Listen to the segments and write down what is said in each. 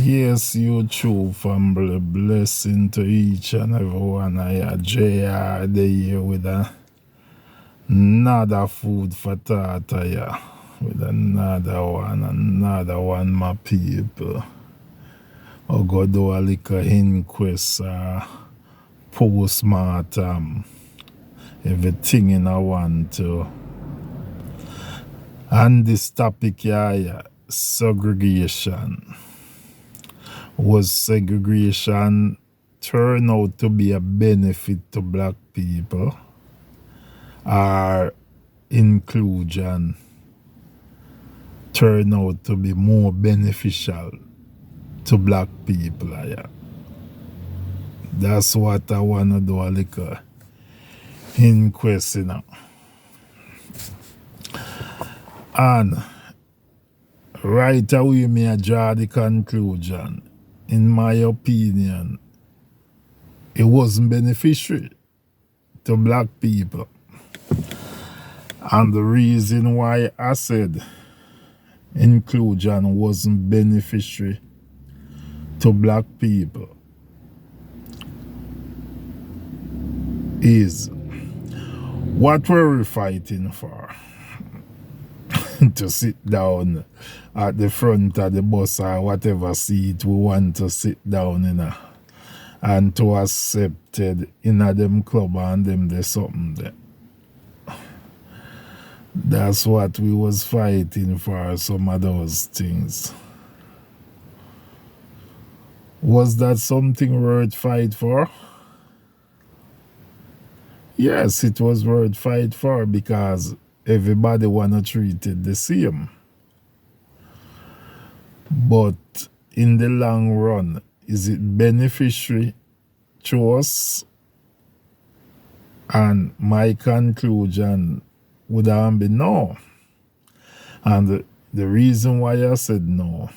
Yes, you true family. Blessing to each and every one. I JR the here with another food for thought here. With another one, my people. I'll go do a little inquest, postmortem, everything in I want to. And this topic here, segregation. Was segregation turn out to be a benefit to black people, or inclusion turn out to be more beneficial to black people? Yeah. That's what I want to do a little inquest, And right away me I draw the conclusion. In my opinion, it wasn't beneficial to black people. And the reason why I said inclusion wasn't beneficial to black people is what were we fighting for? To sit down at the front of the bus or whatever seat we want to sit down in, and to accepted in a them club and them there's something there. That's what we was fighting for, some of those things. Was that something worth fight for? Yes, it was worth fight for because everybody wanna treat it the same. But in the long run, is it beneficial to us? And my conclusion would have been no. And the reason why I said no,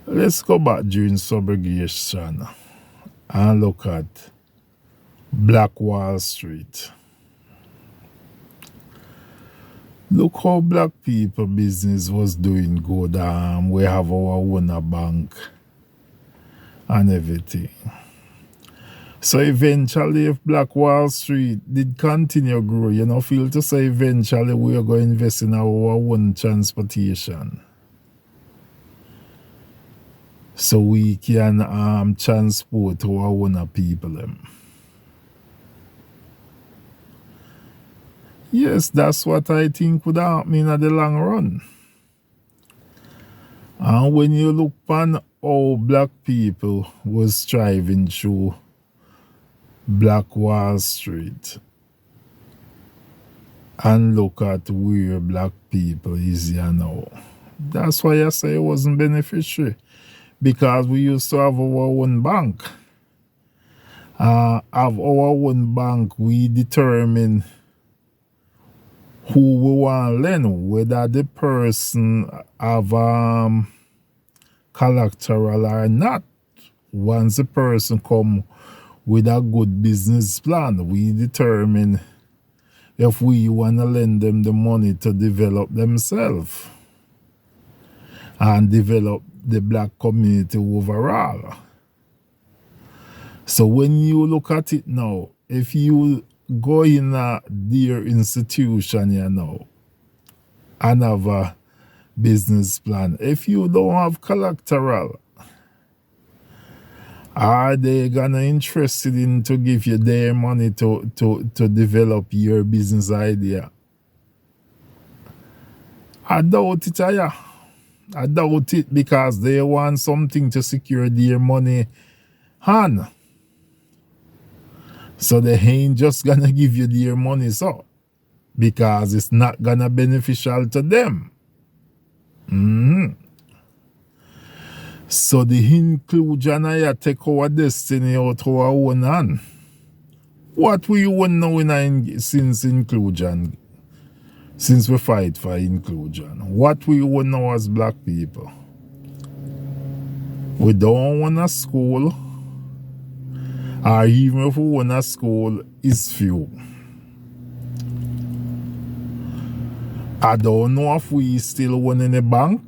let's go back during segregation and look at Black Wall Street. Look how black people business was doing good. We have our own bank and everything. So eventually, if Black Wall Street did continue grow, feel to say eventually we are going to invest in our own transportation. So we can transport our own people. Yes, that's what I think would happen in the long run. And when you look on how black people was striving through Black Wall Street and look at where black people is here now, that's why I say it wasn't beneficial, because we used to have our own bank. Have our own bank, we determine who we want to lend, whether the person have collateral or not. Once the person come with a good business plan, we determine if we want to lend them the money to develop themselves and develop the black community overall. So when you look at it now, if you go in their institution and have a business plan, if you don't have collateral, are they gonna interested in to give you their money to develop your business idea? I doubt it. I doubt it, because they want something to secure their money hand. So they ain't just gonna give you their money because it's not gonna beneficial to them. So the inclusion here take our destiny out of our own hand. What we want now since inclusion, since we fight for inclusion, what we want now as black people? We don't want a school, or even if we want a school, is few. I don't know if we still want in a bank.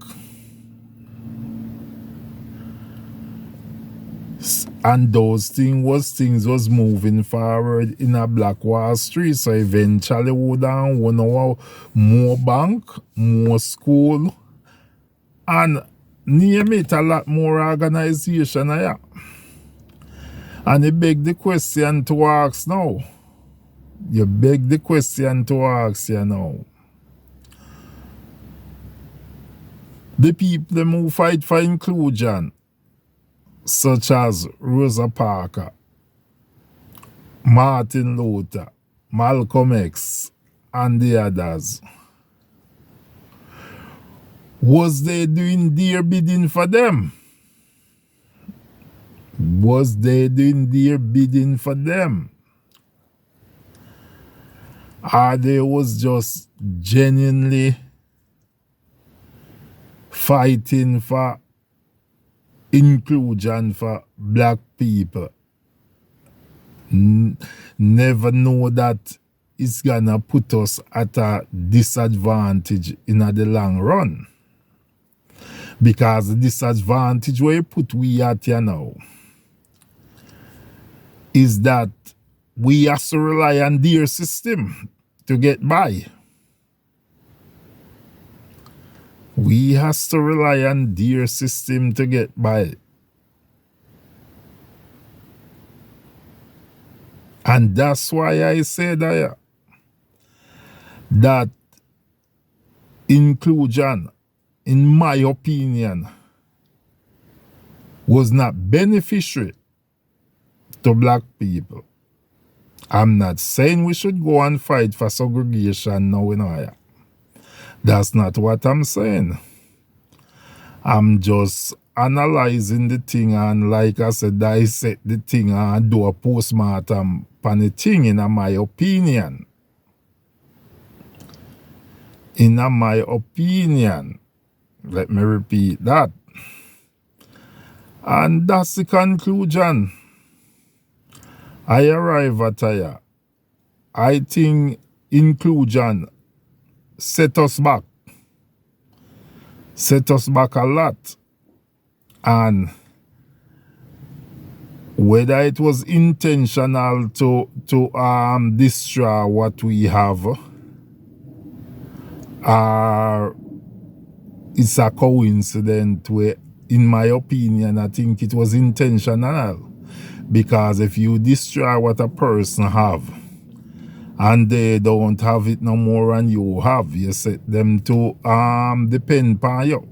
And those things was moving forward in a Black Wall Street. So eventually we would have more bank, more school, and name it, a lot more organization. And you beg the question to ask now. You beg the question to ask you now. The people them who fight for inclusion, such as Rosa Parks, Martin Luther, Malcolm X, and the others, was they doing their bidding for them? Was they doing their bidding for them? Or they was just genuinely fighting for inclusion for black people? Never know that it's gonna put us at a disadvantage in the long run. Because the disadvantage where you put we at here now is that we have to rely on their system to get by. We have to rely on their system to get by. And that's why I say that inclusion, in my opinion, was not beneficiary to black people. I'm not saying we should go and fight for segregation now in Ohio. That's not what I'm saying. I'm just analyzing the thing and, like I said, dissect the thing and do a postmortem on the thing, in my opinion. In my opinion. Let me repeat that. And that's the conclusion I arrive at here. I think inclusion set us back a lot. And whether it was intentional to destroy what we have, or it's a coincidence where, in my opinion, I think it was intentional. Because if you destroy what a person have, and they don't have it no more and you have, you set them to depend on you.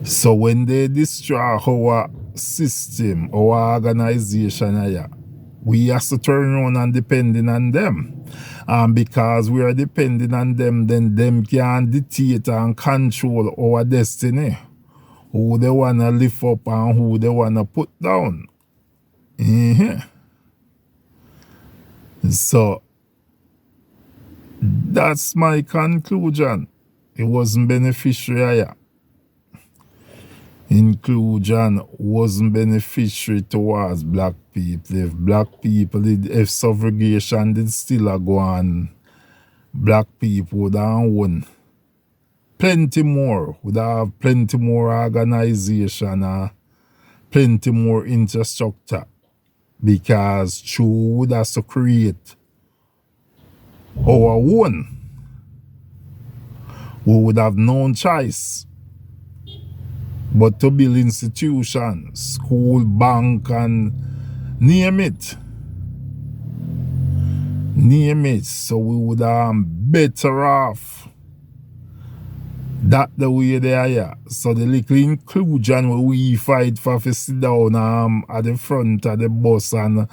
So when they destroy our system, our organization, we have to turn around and depending on them. And because we are depending on them, then them can dictate and control our destiny. Who they want to lift up and who they want to put down. So, that's my conclusion. It wasn't beneficiary. Inclusion wasn't beneficiary towards black people. If black people if segregation did still go on, black people would have won plenty more, would have plenty more organization, plenty more infrastructure, because true would have to create our own. We would have no choice but to build institutions, school, bank, and name it. Name it. So we would have better off. That the way they are here. So the little inclusion where we fight for to sit down at the front of the bus and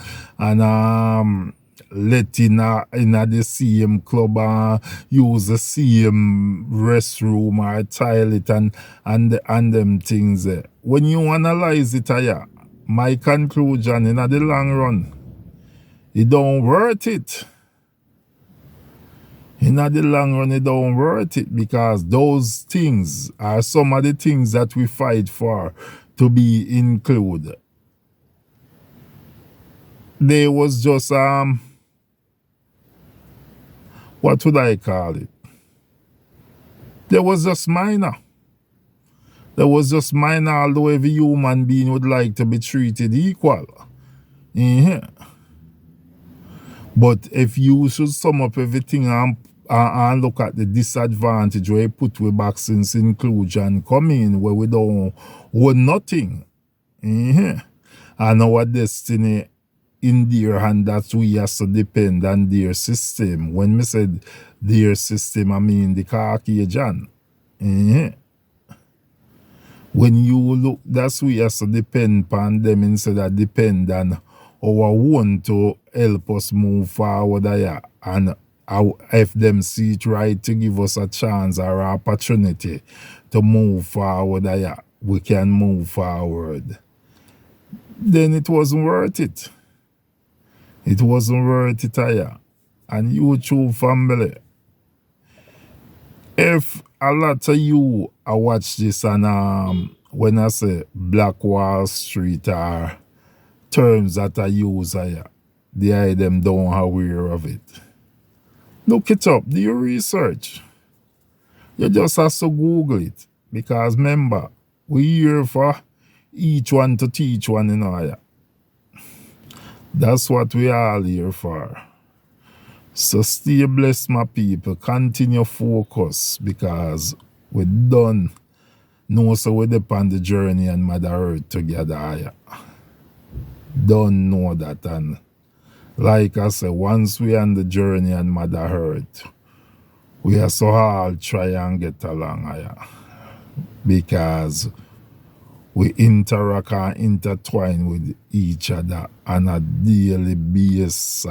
let in the same club use the same restroom or toilet and them things there. When you analyze it here, my conclusion in the long run, it don't worth it. In the long run, it don't worth it, because those things are some of the things that we fight for to be included. They was just what would I call it? They was just minor. That was just mine, although every human being would like to be treated equal. But if you should sum up everything and look at the disadvantage where you put with back since inclusion coming, where we don't own nothing. And our destiny in their hand, that we have to depend on their system. When me said their system, I mean the Caucasian. When you look, that's we have to depend on them instead of depend on our own to help us move forward there. And if them see it right to give us a chance or opportunity to move forward there, we can move forward. Then it wasn't worth it. It wasn't worth it here. And you true family, if a lot of you watch this and when I say Black Wall Street or terms that I use here, them don't aware of it. Look it up, do your research. You just have to Google it. Because remember, we here for each one to teach one another. That's what we all here for. So stay blessed, my people. Continue focus because we done know so we depend the journey and Mother Earth together. Don't know that. And like I said, once we on the journey and Mother Earth, we have so all try and get along because we interact and intertwine with each other on a daily basis.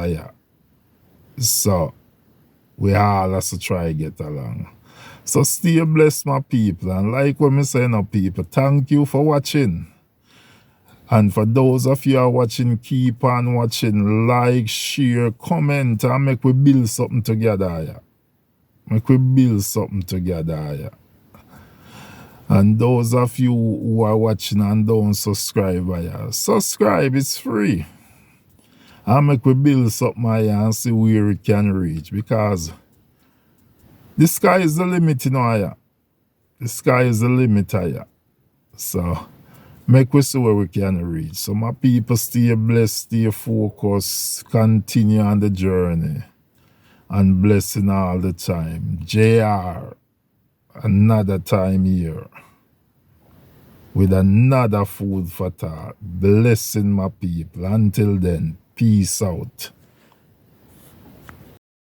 So we all have to try to get along. So stay blessed, my people. And like what me say now, people, thank you for watching. And for those of you who are watching, keep on watching. Like, share, comment, and make we build something together. Make we build something together. And those of you who are watching and don't subscribe, subscribe, it's free. And make we build something and see where it can reach. Because the sky is the limit, The sky is the limit, So make we see where we can reach. So my people, stay blessed, stay focused, continue on the journey. And blessing all the time. JR, another time here. With another food for thought. Blessing my people. Until then, peace out.